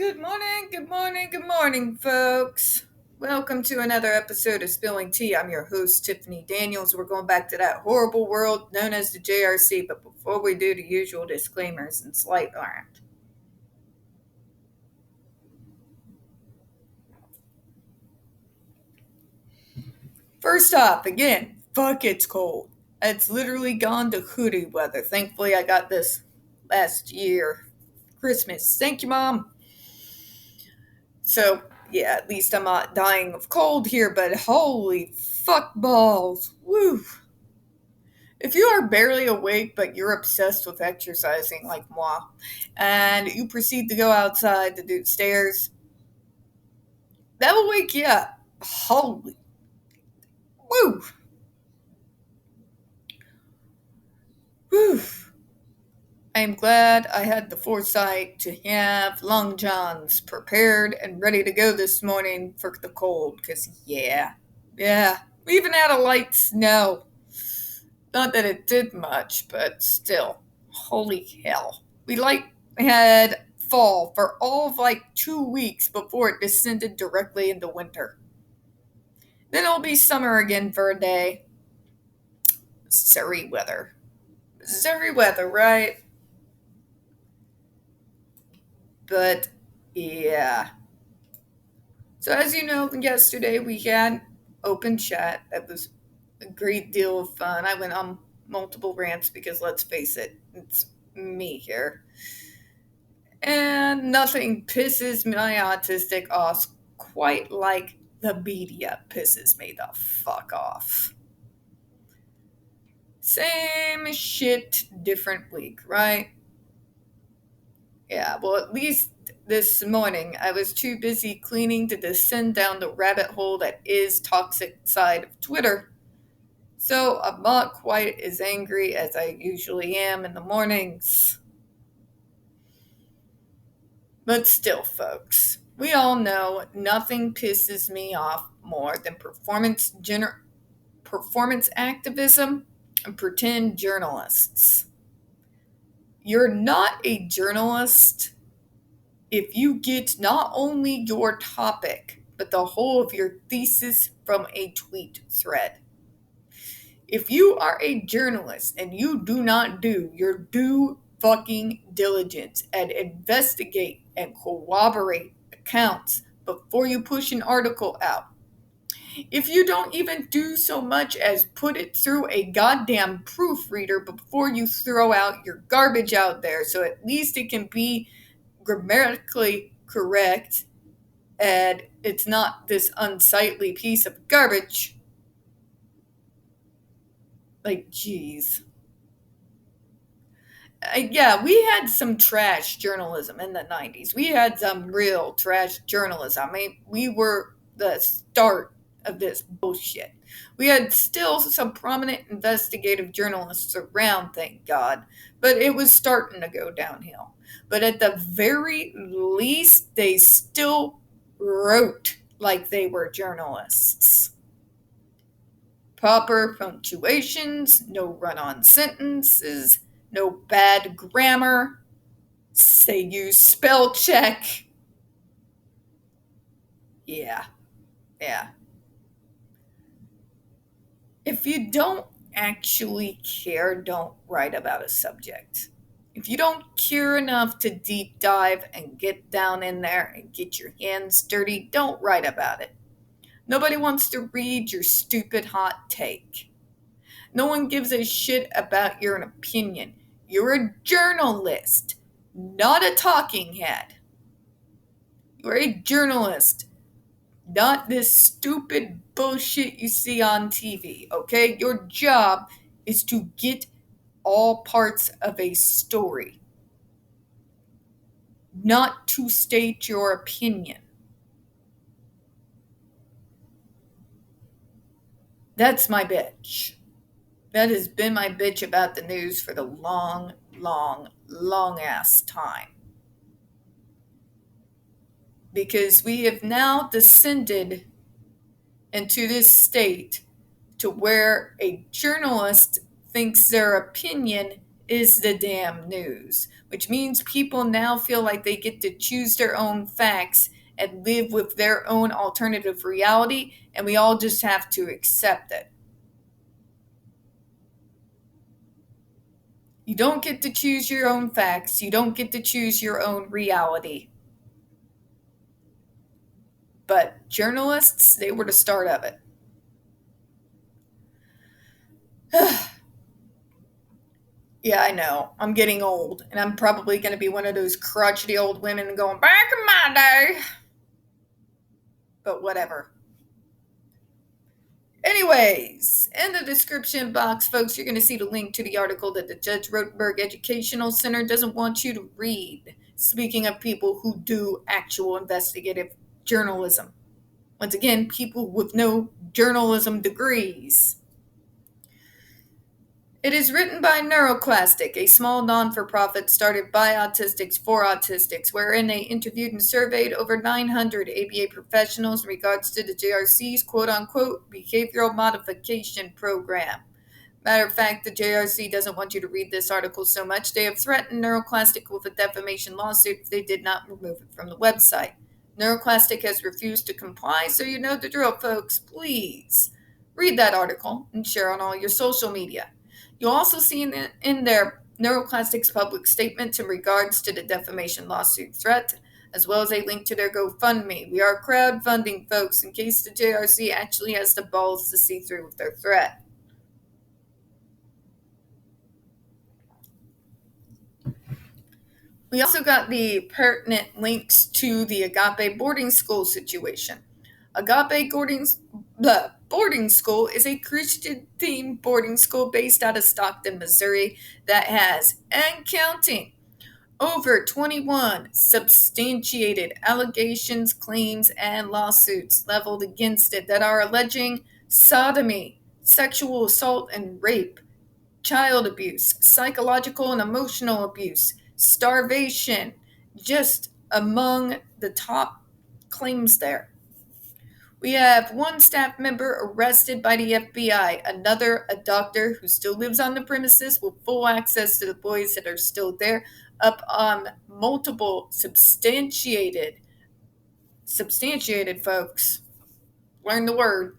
Good morning, good morning, good morning, folks. Welcome to another episode of Spilling Tea. I'm your host, Tiffany Daniels. We're going back to that horrible world known as the JRC, but before we do, the usual disclaimers and slight rant. First off, again, fuck it's cold. It's literally gone to hoodie weather. Thankfully, I got this last year, Christmas. Thank you, Mom. So, yeah, at least I'm not dying of cold here, but holy fuck balls. Woo. If you are barely awake but you're obsessed with exercising like moi, and you proceed to go outside to do stairs, that will wake you up. Holy woo! Whew. I am glad I had the foresight to have Long Johns prepared and ready to go this morning for the cold, because yeah, we even had a light snow. Not that it did much, but still, holy hell. Had fall for all of like 2 weeks before it descended directly into winter. Then it'll be summer again for a day. Surrey weather. Surrey weather, right? But yeah. So as you know, yesterday we had open chat. That was a great deal of fun. I went on multiple rants because let's face it, it's me here. And nothing pisses my autistic off quite like the media pisses me the fuck off. Same shit, different week, right? Yeah, well, at least this morning I was too busy cleaning to descend down the rabbit hole that is toxic side of Twitter. So I'm not quite as angry as I usually am in the mornings. But still, folks, we all know nothing pisses me off more than performance activism and pretend journalists. You're not a journalist if you get not only your topic, but the whole of your thesis from a tweet thread. If you are a journalist and you do not do your due fucking diligence and investigate and corroborate accounts before you push an article out, if you don't even do so much as put it through a goddamn proofreader before you throw out your garbage out there so at least it can be grammatically correct and it's not this unsightly piece of garbage, like, geez. Yeah, we had some trash journalism in the 90s. We had some real trash journalism. I mean, we were the start of this bullshit. We had still some prominent investigative journalists around, thank God, but it was starting to go downhill. But at the very least, they still wrote like they were journalists. Proper punctuations, no run on sentences, no bad grammar, say use spell check. Yeah. If you don't actually care, don't write about a subject. If you don't care enough to deep dive and get down in there and get your hands dirty, don't write about it. Nobody wants to read your stupid hot take. No one gives a shit about your opinion. You're a journalist, not a talking head. You're a journalist, not this stupid bullshit you see on TV, okay? Your job is to get all parts of a story, not to state your opinion. That's my bitch. That has been my bitch about the news for the long ass time. Because we have now descended into this state to where a journalist thinks their opinion is the damn news, which means people now feel like they get to choose their own facts and live with their own alternative reality, and we all just have to accept it. You don't get to choose your own facts. You don't get to choose your own reality. But journalists, they were the start of it. Yeah, I know. I'm getting old, and I'm probably going to be one of those crotchety old women going, back in my day. But whatever. Anyways, in the description box, folks, you're going to see the link to the article that the Judge Rotenberg Educational Center doesn't want you to read. Speaking of people who do actual investigative journalism. Once again, people with no journalism degrees. It is written by NeuroClastic, a small non-for-profit started by autistics for autistics, wherein they interviewed and surveyed over 900 ABA professionals in regards to the JRC's quote-unquote behavioral modification program. Matter of fact, the JRC doesn't want you to read this article so much, they have threatened NeuroClastic with a defamation lawsuit if they did not remove it from the website. NeuroClastic has refused to comply, so you know the drill, folks. Please read that article and share on all your social media. You'll also see in there NeuroClastic's public statements in regards to the defamation lawsuit threat, as well as a link to their GoFundMe. We are crowdfunding, folks, in case the JRC actually has the balls to see through with their threat. We also got the pertinent links to the Agape boarding school situation. Agape boarding school is a Christian-themed boarding school based out of Stockton, Missouri that has, and counting, over 21 substantiated allegations, claims, and lawsuits leveled against it that are alleging sodomy, sexual assault and rape, child abuse, psychological and emotional abuse, starvation, just among the top claims there. We have one staff member arrested by the FBI, another a doctor who still lives on the premises with full access to the boys that are still there, up on multiple substantiated folks, learn the word,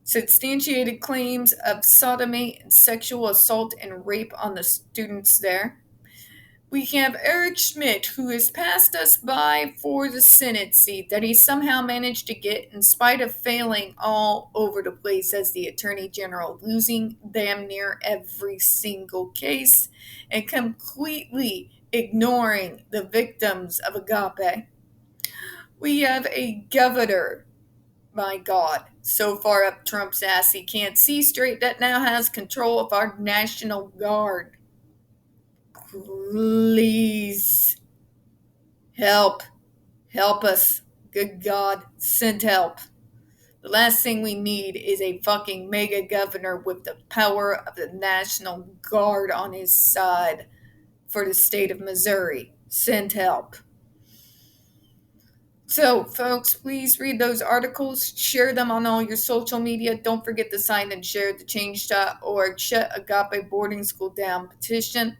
substantiated claims of sodomy and sexual assault and rape on the students there. We have Eric Schmidt, who has passed us by for the Senate seat that he somehow managed to get in spite of failing all over the place as the Attorney General, losing damn near every single case and completely ignoring the victims of Agape. We have a governor, my God, so far up Trump's ass he can't see straight, that now has control of our National Guard. Please help us. Good God, send help. The last thing we need is a fucking mega governor with the power of the National Guard on his side for the state of Missouri. Send help. So, folks, please read those articles, share them on all your social media. Don't forget to sign and share the change.org Shut Agape Boarding School Down petition.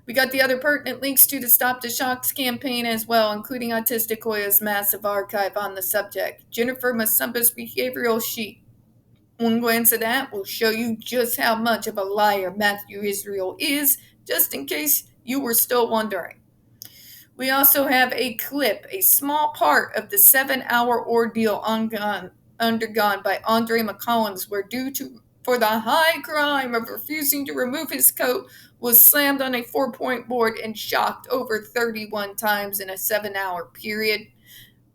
We got the other pertinent links to the Stop the Shocks campaign as well, including Autistic Hoya's massive archive on the subject. Jennifer Masumba's behavioral sheet. One glance at that will show you just how much of a liar Matthew Israel is, just in case you were still wondering. We also have a clip, a small part of the 7-hour ordeal undergone by Andre McCollins, where for the high crime of refusing to remove his coat, was slammed on a 4-point board and shocked over 31 times in a 7-hour period,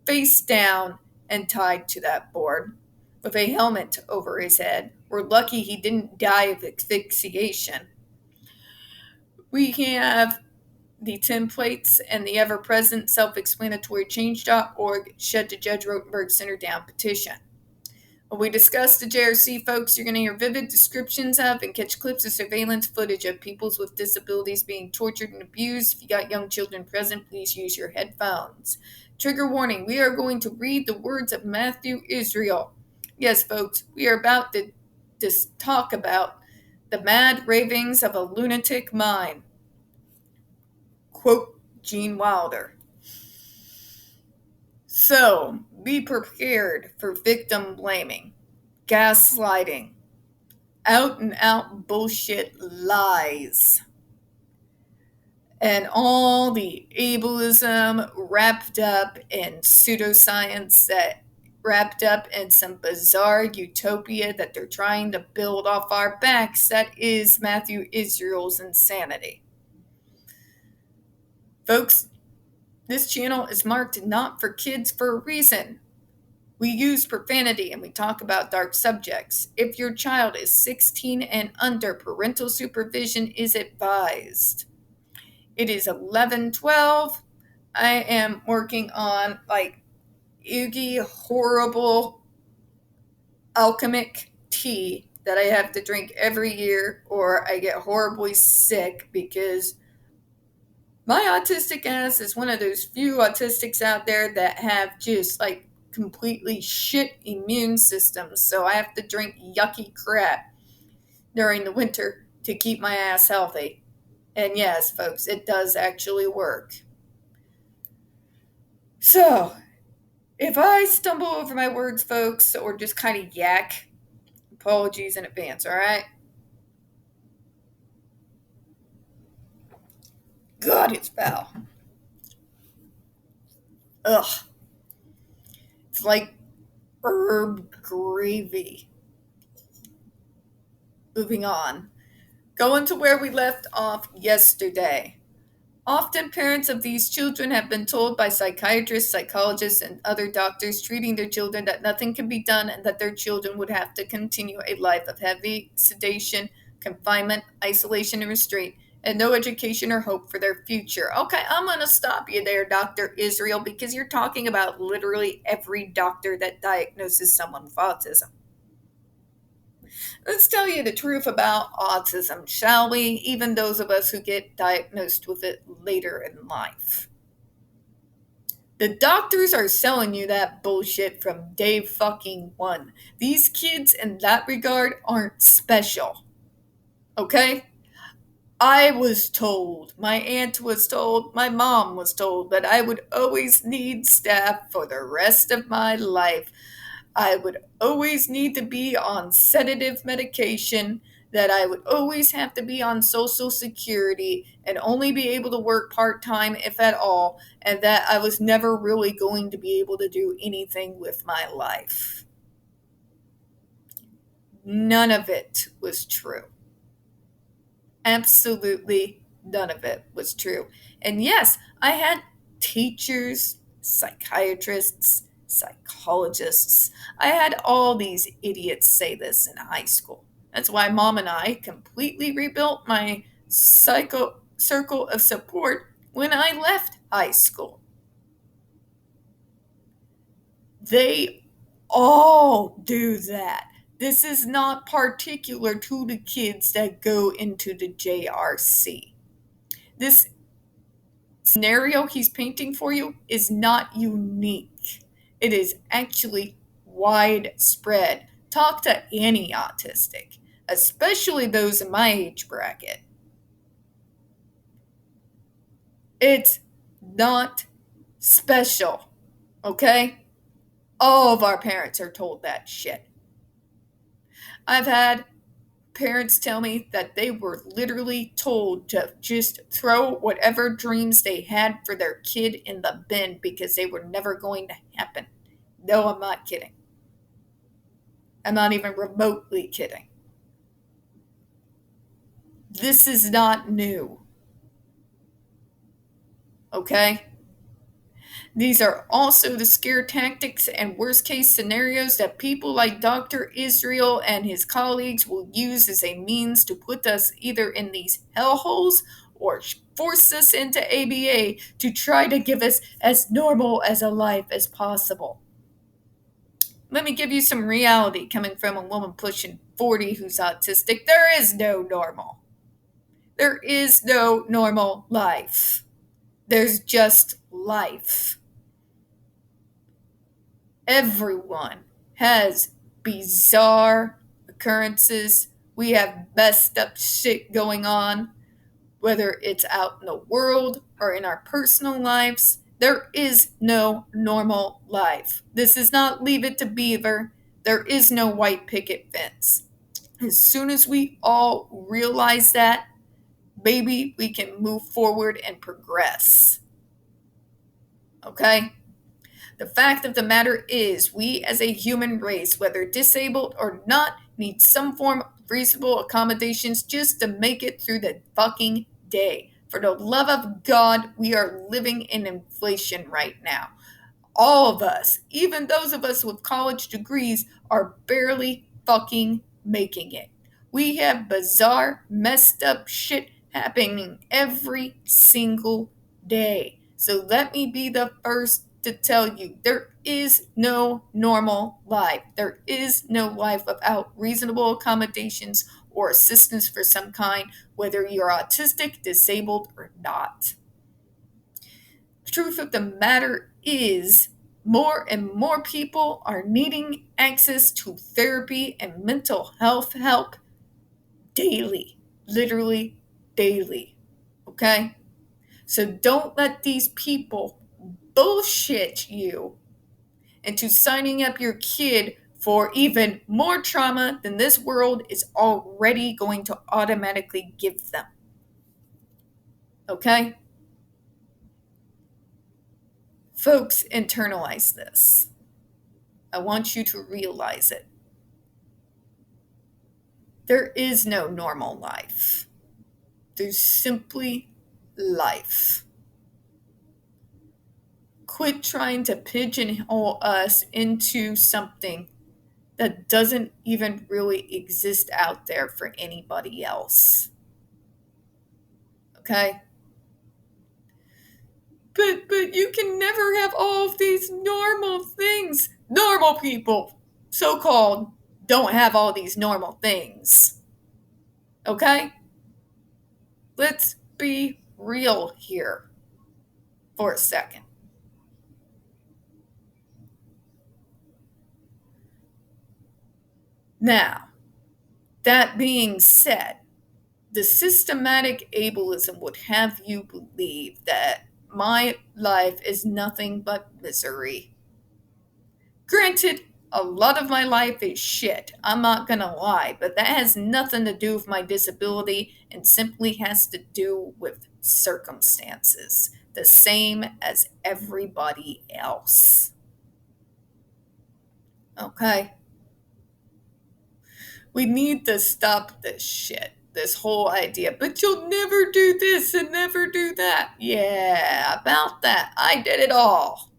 face down and tied to that board with a helmet over his head. We're lucky he didn't die of asphyxiation. We have the templates and the ever-present self-explanatory change.org Shut the Judge Rotenberg Center Down petition. When we discuss the JRC, folks, you're going to hear vivid descriptions of and catch clips of surveillance footage of people with disabilities being tortured and abused. If you got young children present, please use your headphones. Trigger warning, we are going to read the words of Matthew Israel. Yes, folks, we are about to talk about the mad ravings of a lunatic mind. Quote Gene Wilder. So, be prepared for victim blaming, gaslighting, out and out bullshit lies, and all the ableism wrapped up in pseudoscience, that wrapped up in some bizarre utopia that they're trying to build off our backs. That is Matthew Israel's insanity. Folks, this channel is marked not for kids for a reason. We use profanity and we talk about dark subjects. If your child is 16 and under, parental supervision is advised. It is 11:12. I am working on oogie horrible alchemic tea that I have to drink every year or I get horribly sick, because my autistic ass is one of those few autistics out there that have just completely shit immune systems. So I have to drink yucky crap during the winter to keep my ass healthy. And yes, folks, it does actually work. So, if I stumble over my words, folks, or just kind of yak, apologies in advance, all right? God, it's foul. Ugh. It's like herb gravy. Moving on. Going to where we left off yesterday. Often parents of these children have been told by psychiatrists, psychologists, and other doctors treating their children that nothing can be done and that their children would have to continue a life of heavy sedation, confinement, isolation, and restraint, and no education or hope for their future. Okay, I'm going to stop you there, Dr. Israel, because you're talking about literally every doctor that diagnoses someone with autism. Let's tell you the truth about autism, shall we? Even those of us who get diagnosed with it later in life. The doctors are selling you that bullshit from day fucking one. These kids in that regard aren't special. Okay? I was told, my aunt was told, my mom was told that I would always need staff for the rest of my life. I would always need to be on sedative medication, that I would always have to be on Social Security and only be able to work part-time if at all, and that I was never really going to be able to do anything with my life. None of it was true. Absolutely none of it was true. And yes, I had teachers, psychiatrists, psychologists. I had all these idiots say this in high school. That's why Mom and I completely rebuilt my circle of support when I left high school. They all do that. This is not particular to the kids that go into the JRC. This scenario he's painting for you is not unique. It is actually widespread. Talk to any autistic, especially those in my age bracket. It's not special, okay? All of our parents are told that shit. I've had parents tell me that they were literally told to just throw whatever dreams they had for their kid in the bin because they were never going to happen. No, I'm not kidding. I'm not even remotely kidding. This is not new. Okay? These are also the scare tactics and worst case scenarios that people like Dr. Israel and his colleagues will use as a means to put us either in these hellholes or force us into ABA to try to give us as normal as a life as possible. Let me give you some reality coming from a woman pushing 40 who's autistic. There is no normal. There is no normal life. There's just life. Everyone has bizarre occurrences We have messed up shit going on, whether it's out in the world or in our personal lives. There is no normal life. This is not Leave It to Beaver. There is no white picket fence. As soon as we all realize that, maybe we can move forward and progress. Okay? The fact of the matter is, we as a human race, whether disabled or not, need some form of reasonable accommodations just to make it through the fucking day. For the love of God, we are living in inflation right now. All of us, even those of us with college degrees, are barely fucking making it. We have bizarre, messed up shit happening every single day. So let me be the first to tell you, there is no normal life. There is no life without reasonable accommodations or assistance for some kind, whether you're autistic, disabled, or not. The truth of the matter is, more and more people are needing access to therapy and mental health help daily, literally daily. Okay? So don't let these people bullshit you into signing up your kid for even more trauma than this world is already going to automatically give them. Okay? Folks, internalize this. I want you to realize it. There is no normal life. There's simply life. Quit trying to pigeonhole us into something that doesn't even really exist out there for anybody else. Okay? But you can never have all of these normal things. Normal people, so-called, don't have all these normal things. Okay? Let's be real here for a second. Now, that being said, the systematic ableism would have you believe that my life is nothing but misery. Granted, a lot of my life is shit, I'm not gonna lie, but that has nothing to do with my disability and simply has to do with circumstances, the same as everybody else. Okay? We need to stop this shit. This whole idea, but you'll never do this and never do that. Yeah, about that. I did it all.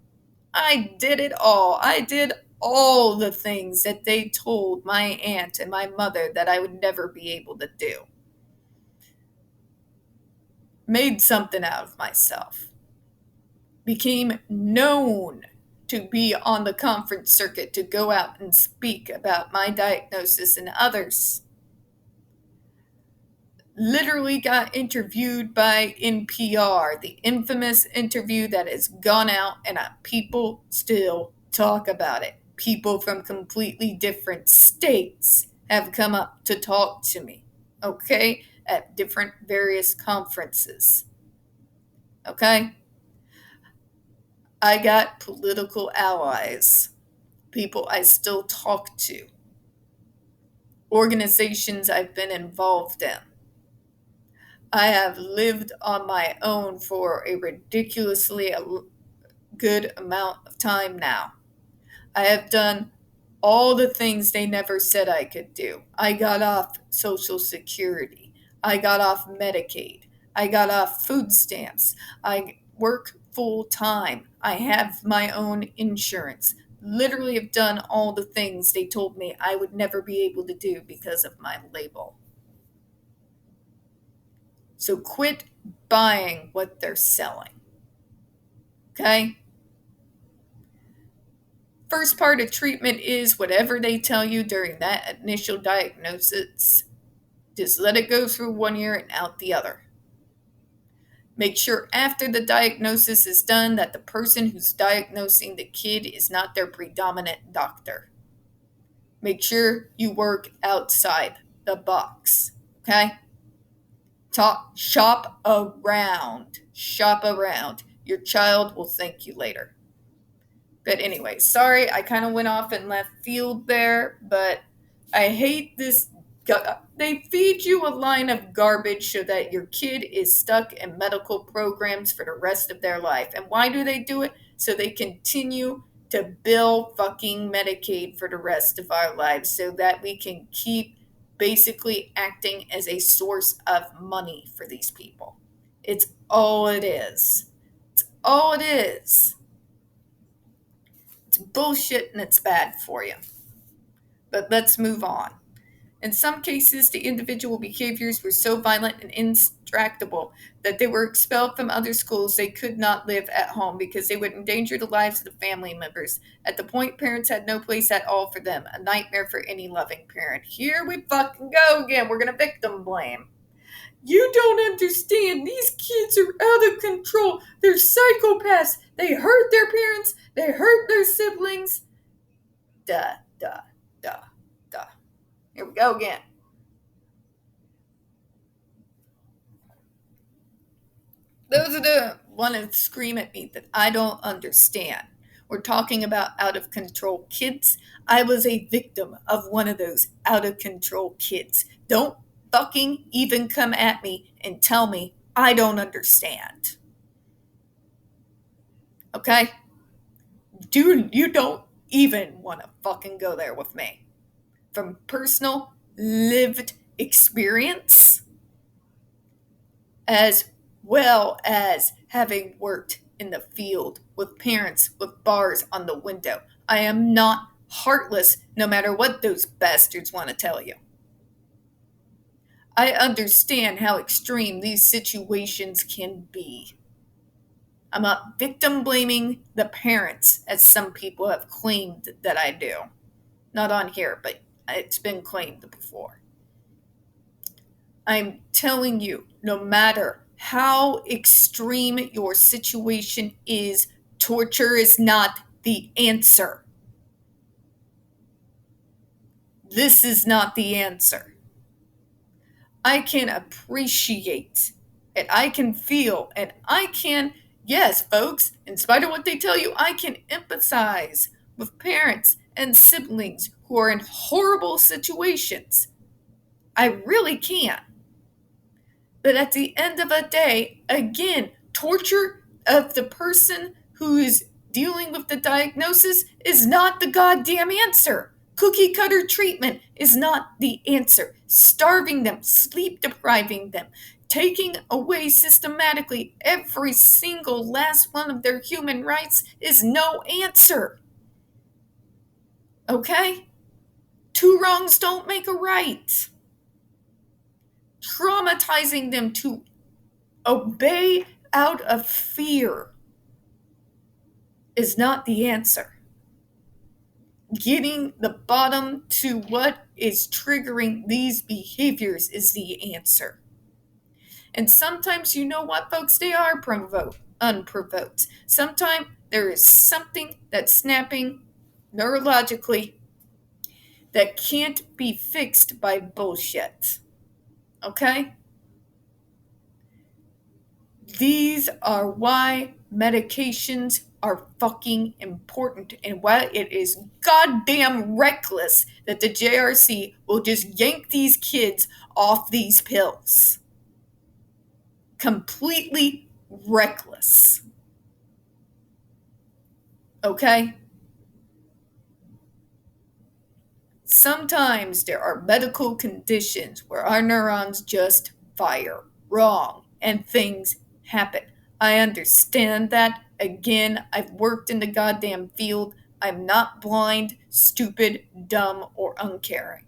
I did it all. I did all the things that they told my aunt and my mother that I would never be able to do. Made something out of myself. Became known to be on the conference circuit to go out and speak about my diagnosis and others. Literally got interviewed by NPR, the infamous interview that has gone out, and people still talk about it. People from completely different states have come up to talk to me, okay, at different various conferences. Okay? I got political allies, people I still talk to, organizations I've been involved in. I have lived on my own for a ridiculously good amount of time now. I have done all the things they never said I could do. I got off Social Security. I got off Medicaid. I got off food stamps. I work full time. I have my own insurance. Literally have done all the things they told me I would never be able to do because of my label. So quit buying what they're selling. Okay? First part of treatment is whatever they tell you during that initial diagnosis. Just let it go through one ear and out the other. Make sure after the diagnosis is done that the person who's diagnosing the kid is not their predominant doctor. Make sure you work outside the box. Okay? Shop around. Shop around. Your child will thank you later. But anyway, sorry, I kind of went off in left field there, but I hate this. They feed you a line of garbage so that your kid is stuck in medical programs for the rest of their life. And why do they do it? So they continue to bill fucking Medicaid for the rest of our lives so that we can keep basically acting as a source of money for these people. It's all it is. It's all it is. It's bullshit and it's bad for you. But let's move on. In some cases, the individual behaviors were so violent and intractable that they were expelled from other schools. They could not live at home because they would endanger the lives of the family members. At the point, parents had no place at all for them. A nightmare for any loving parent. Here we fucking go again. We're going to victim blame. You don't understand. These kids are out of control. They're psychopaths. They hurt their parents. They hurt their siblings. Duh. Here we go again. Those are the want to scream at me that I don't understand. We're talking about out of control kids. I was a victim of one of those out of control kids. Don't fucking even come at me and tell me I don't understand. Okay? Dude, you don't even want to fucking go there with me. From personal lived experience, as well as having worked in the field with parents with bars on the window. I am not heartless, no matter what those bastards want to tell you. I understand how extreme these situations can be. I'm not victim blaming the parents, as some people have claimed that I do. Not on here, but it's been claimed before. I'm telling you, no matter how extreme your situation is, torture is not the answer. This is not the answer. I can appreciate and I can feel and I can, yes, folks, in spite of what they tell you, I can empathize with parents and siblings who are in horrible situations. I really can. But at the end of the day, again, torture of the person who is dealing with the diagnosis is not the goddamn answer. Cookie cutter treatment is not the answer. Starving them, sleep depriving them, taking away systematically every single last one of their human rights is no answer. Okay? Two wrongs don't make a right. Traumatizing them to obey out of fear is not the answer. Getting the bottom to what is triggering these behaviors is the answer. And sometimes, you know what, folks, they are unprovoked. Sometimes there is something that's snapping neurologically that can't be fixed by bullshit. Okay? These are why medications are fucking important and why it is goddamn reckless that the JRC will just yank these kids off these pills. Completely reckless. Okay? Sometimes there are medical conditions where our neurons just fire wrong and things happen. I understand that. Again, I've worked in the goddamn field. I'm not blind, stupid, dumb, or uncaring.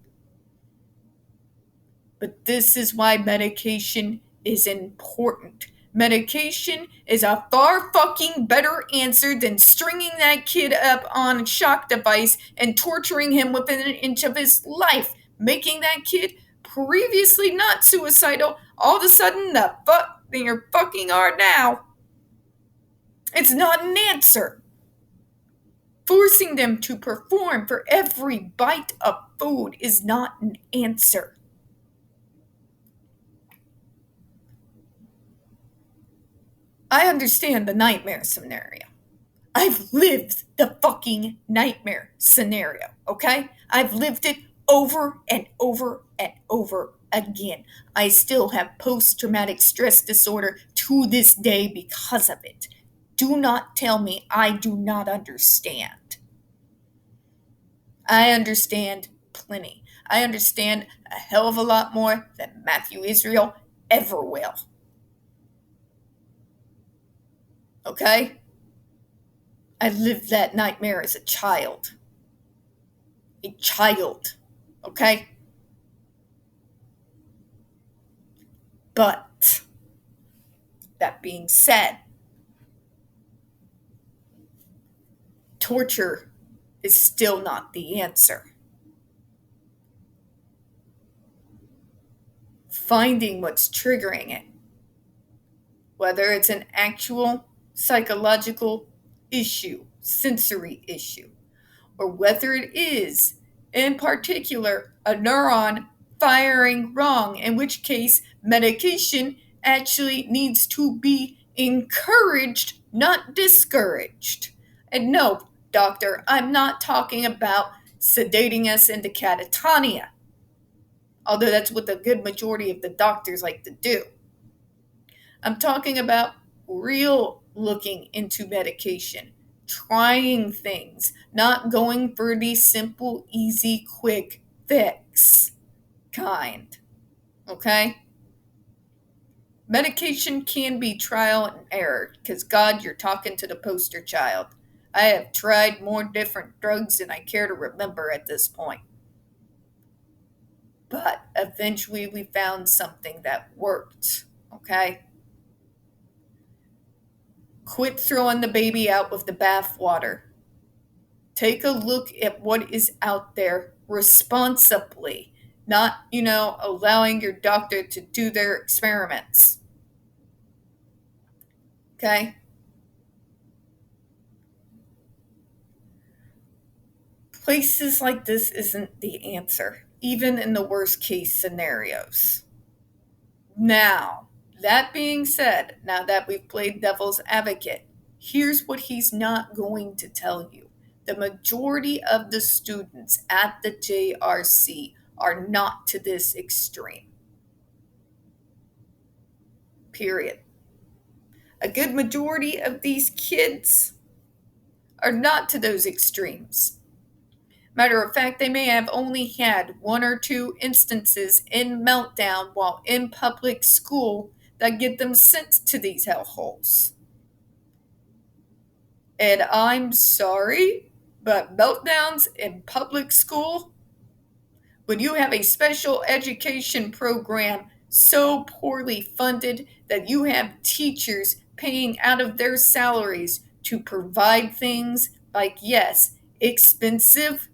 But this is why medication is important. Medication is a far fucking better answer than stringing that kid up on a shock device and torturing him within an inch of his life, making that kid previously not suicidal all of a sudden the fuck they fucking are now. It's not an answer. Forcing them to perform for every bite of food is not an answer. I understand the nightmare scenario. I've lived the fucking nightmare scenario, okay? I've lived it over and over and over again. I still have post traumatic stress disorder to this day because of it. Do not tell me I do not understand. I understand plenty. I understand a hell of a lot more than Matthew Israel ever will. Okay? I lived that nightmare as a child. A child. Okay? But, that being said, torture is still not the answer. Finding what's triggering it, whether it's an actual psychological issue, sensory issue, or whether it is, in particular, a neuron firing wrong, in which case medication actually needs to be encouraged, not discouraged. And no, doctor, I'm not talking about sedating us into catatonia, although that's what the good majority of the doctors like to do. I'm talking about real looking into medication, trying things, not going for the simple, easy, quick fix kind. Okay? Medication can be trial and error because, God, you're talking to the poster child. I have tried more different drugs than I care to remember at this point. But eventually we found something that worked. Okay? Quit throwing the baby out with the bathwater. Take a look at what is out there responsibly, not, allowing your doctor to do their experiments. Okay? Places like this isn't the answer, even in the worst case scenarios. Now, that being said, now that we've played devil's advocate, here's what he's not going to tell you. The majority of the students at the JRC are not to this extreme. Period. A good majority of these kids are not to those extremes. Matter of fact, they may have only had one or two instances in meltdown while in public school that get them sent to these hellholes. And I'm sorry, but meltdowns in public school, when you have a special education program so poorly funded that you have teachers paying out of their salaries to provide things like, yes, expensive,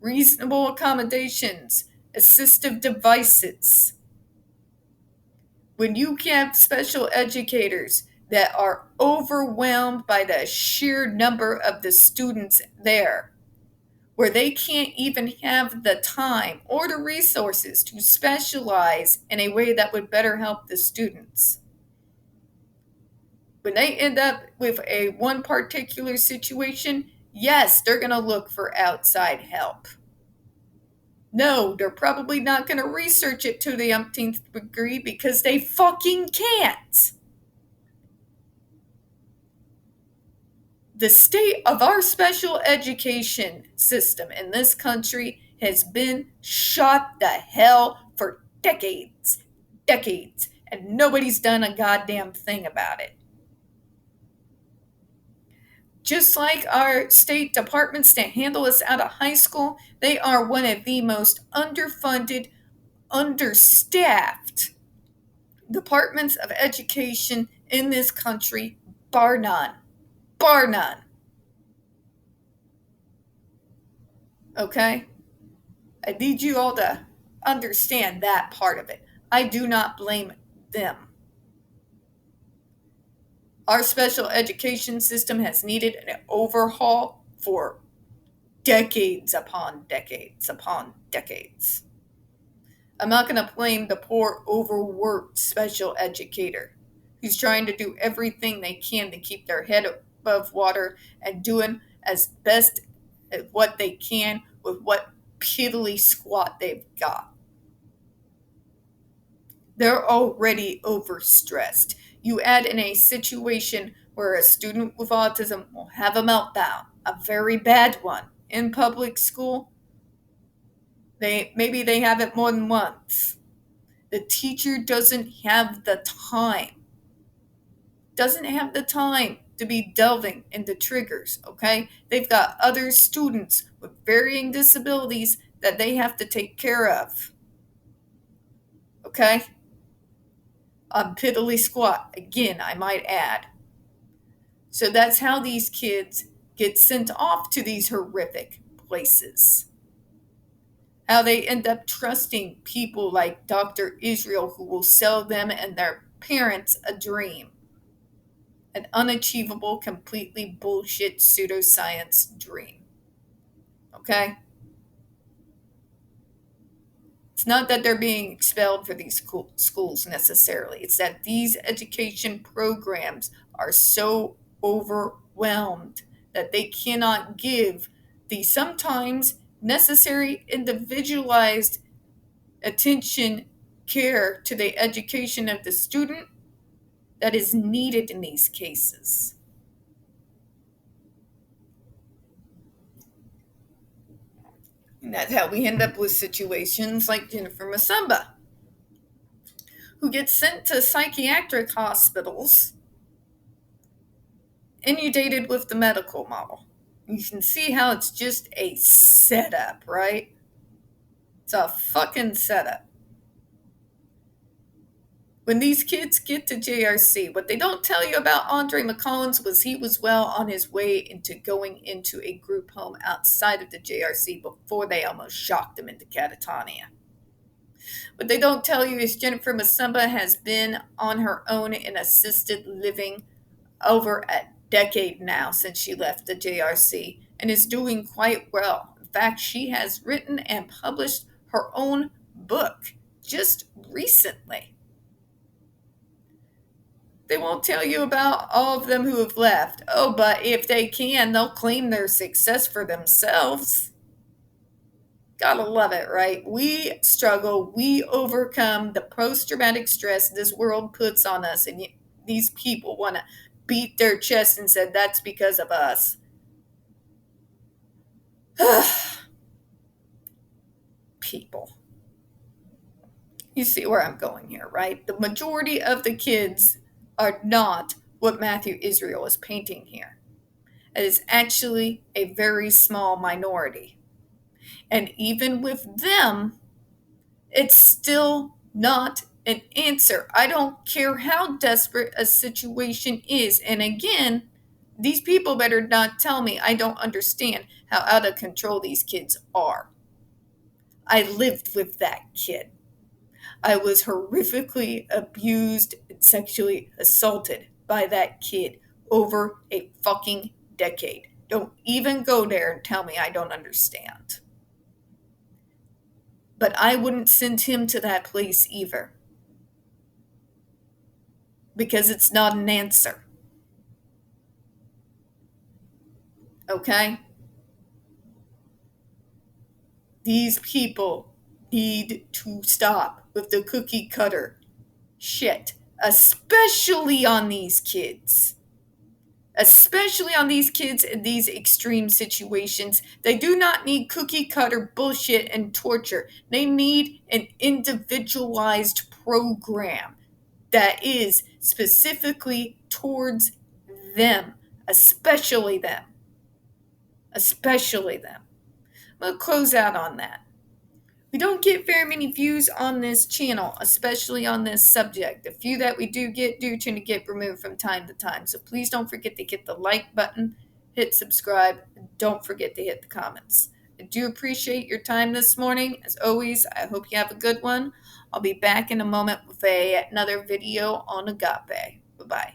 reasonable accommodations, assistive devices. When you have special educators that are overwhelmed by the sheer number of the students there, where they can't even have the time or the resources to specialize in a way that would better help the students. When they end up with a one particular situation, yes, they're going to look for outside help. No, they're probably not going to research it to the umpteenth degree because they fucking can't. The state of our special education system in this country has been shot the hell for decades, and nobody's done a goddamn thing about it. Just like our state departments that handle us out of high school, they are one of the most underfunded, understaffed departments of education in this country, bar none. Bar none. Okay? I need you all to understand that part of it. I do not blame them. Our special education system has needed an overhaul for decades upon decades upon decades. I'm not going to blame the poor, overworked special educator who's trying to do everything they can to keep their head above water and doing as best at what they can with what piddly squat they've got. They're already overstressed. You add in a situation where a student with autism will have a meltdown, a very bad one, in public school. Maybe they have it more than once. The teacher doesn't have the time to be delving into triggers, okay? They've got other students with varying disabilities that they have to take care of, okay? On piddly squat, again, I might add. So that's how these kids get sent off to these horrific places. How they end up trusting people like Dr. Israel, who will sell them and their parents a dream. An unachievable, completely bullshit pseudoscience dream. Okay? It's not that they're being expelled for these schools necessarily. It's that these education programs are so overwhelmed that they cannot give the sometimes necessary individualized attention, care to the education of the student that is needed in these cases. And that's how we end up with situations like Jennifer Masumba, who gets sent to psychiatric hospitals, inundated with the medical model. You can see how it's just a setup, right? It's a fucking setup. When these kids get to JRC, what they don't tell you about Andre McCollins was he was well on his way into going into a group home outside of the JRC before they almost shocked him into catatonia. What they don't tell you is Jennifer Masumba has been on her own in assisted living over a decade now since she left the JRC and is doing quite well. In fact, she has written and published her own book just recently. They won't tell you about all of them who have left. Oh, but if they can, they'll claim their success for themselves. Gotta love it, right? We struggle. We overcome the post-traumatic stress this world puts on us. And these people want to beat their chest and say, that's because of us. People. You see where I'm going here, right? The majority of the kids are not what Matthew Israel is painting here. It is actually a very small minority. And even with them, it's still not an answer. I don't care how desperate a situation is. And again, these people better not tell me I don't understand how out of control these kids are. I lived with that kid. I was horrifically abused and sexually assaulted by that kid over a fucking decade. Don't even go there and tell me I don't understand. But I wouldn't send him to that place either. Because it's not an answer. Okay? These people need to stop with the cookie cutter shit, especially on these kids. Especially on these kids in these extreme situations. They do not need cookie cutter bullshit and torture. They need an individualized program that is specifically towards them, especially them. Especially them. We'll close out on that. We don't get very many views on this channel, especially on this subject. The few that we do tend to get removed from time to time. So please don't forget to hit the like button, hit subscribe, and don't forget to hit the comments. I do appreciate your time this morning. As always, I hope you have a good one. I'll be back in a moment with another video on agape. Bye-bye.